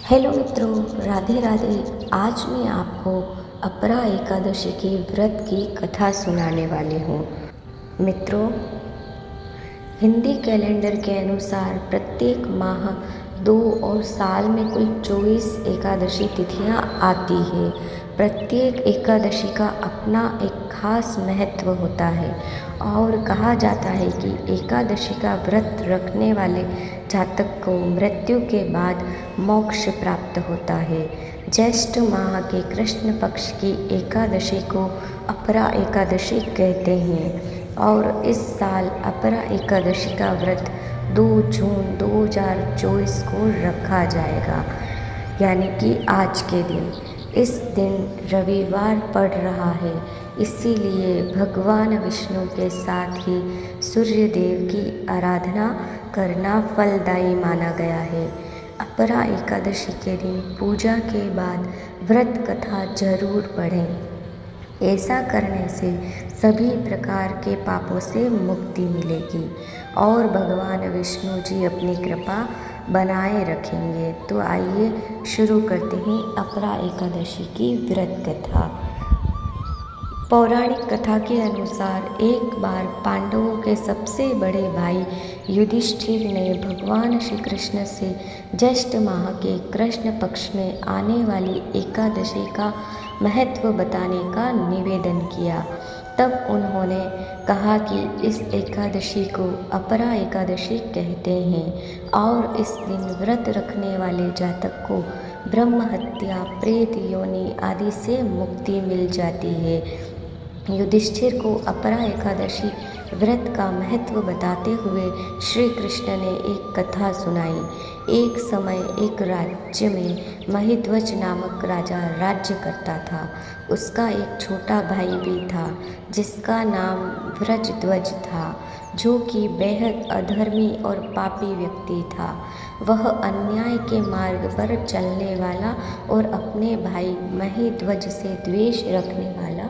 Hello मित्रों, राधे राधे। आज मैं आपको अपरा एकादशी के व्रत की कथा सुनाने वाली हूँ। मित्रों, हिंदी कैलेंडर के अनुसार प्रत्येक माह 2 और साल में कुल 24 एकादशी तिथियाँ आती है। प्रत्येक एकादशी का अपना एक खास महत्व होता है और कहा जाता है कि एकादशी का व्रत रखने वाले जातक को मृत्यु के बाद मोक्ष प्राप्त होता है। ज्येष्ठ माह के कृष्ण पक्ष की एकादशी को अपरा एकादशी कहते हैं और इस साल अपरा एकादशी का व्रत 2 जून 2024 को रखा जाएगा, यानी कि आज के दिन। इस दिन रविवार पड़ रहा है, इसीलिए भगवान विष्णु के साथ ही सूर्य देव की आराधना करना फलदायी माना गया है। अपरा एकादशी के दिन पूजा के बाद व्रत कथा जरूर पढ़ें। ऐसा करने से सभी प्रकार के पापों से मुक्ति मिलेगी और भगवान विष्णु जी अपनी कृपा बनाए रखेंगे। तो आइए शुरू करते हैं अपरा एकादशी की व्रत कथा। पौराणिक कथा के अनुसार एक बार पांडवों के सबसे बड़े भाई युधिष्ठिर ने भगवान श्री कृष्ण से ज्येष्ठ माह के कृष्ण पक्ष में आने वाली एकादशी का महत्व बताने का निवेदन किया। तब उन्होंने कहा कि इस एकादशी को अपरा एकादशी कहते हैं और इस दिन व्रत रखने वाले जातक को ब्रह्म हत्या, प्रेत योनि आदि से मुक्ति मिल जाती है। युधिष्ठिर को अपरा एकादशी व्रत का महत्व बताते हुए श्री कृष्ण ने एक कथा सुनाई। एक समय एक राज्य में महिध्वज नामक राजा राज्य करता था। उसका एक छोटा भाई भी था जिसका नाम व्रजध्वज था, जो कि बेहद अधर्मी और पापी व्यक्ति था। वह अन्याय के मार्ग पर चलने वाला और अपने भाई महिध्वज से द्वेष रखने वाला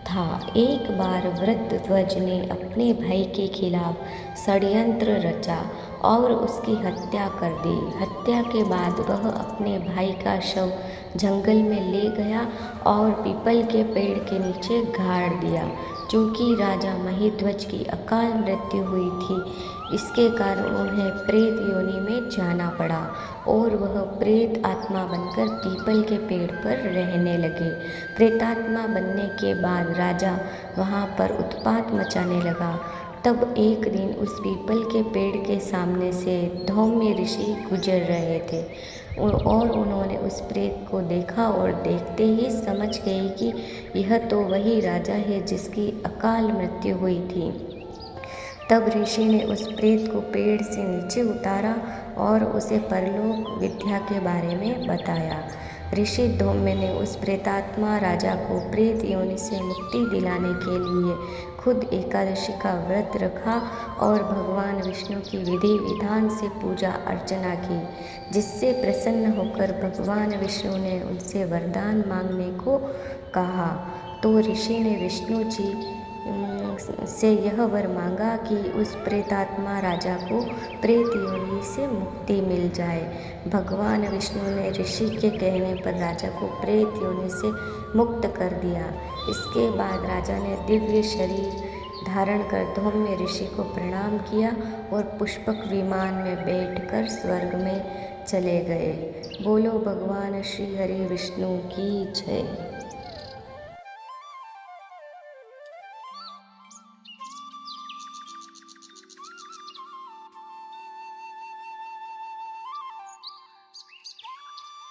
था। एक बार व्रजध्वज ने अपने भाई के खिलाफ षड्यंत्र रचा और उसकी हत्या कर दी। हत्या के बाद वह अपने भाई का शव जंगल में ले गया और पीपल के पेड़ के नीचे गाड़ दिया। चूँकि राजा महिध्वज की अकाल मृत्यु हुई थी, इसके कारण उन्हें प्रेत योनि में जाना पड़ा और वह प्रेत आत्मा बनकर पीपल के पेड़ पर रहने लगे। प्रेतात्मा बनने के बाद राजा वहाँ पर उत्पात मचाने लगा। तब एक दिन उस पीपल के पेड़ के सामने से धौम्य ऋषि गुजर रहे थे और उन्होंने उस प्रेत को देखा और देखते ही समझ गए कि यह तो वही राजा है जिसकी अकाल मृत्यु हुई थी। तब ऋषि ने उस प्रेत को पेड़ से नीचे उतारा और उसे परलोक विद्या के बारे में बताया। ऋषि धौम्य ने उस प्रेतात्मा राजा को प्रेत योनि से मुक्ति दिलाने के लिए खुद एकादशी का व्रत रखा और भगवान विष्णु की विधि विधान से पूजा अर्चना की, जिससे प्रसन्न होकर भगवान विष्णु ने उनसे वरदान मांगने को कहा। तो ऋषि ने विष्णु जी से यह वर मांगा कि उस प्रेतात्मा राजा को प्रेत योनि से मुक्ति मिल जाए। भगवान विष्णु ने ऋषि के कहने पर राजा को प्रेत योनि से मुक्त कर दिया। इसके बाद राजा ने दिव्य शरीर धारण कर धौम्य ऋषि को प्रणाम किया और पुष्पक विमान में बैठकर स्वर्ग में चले गए। बोलो भगवान श्री हरि विष्णु की जय।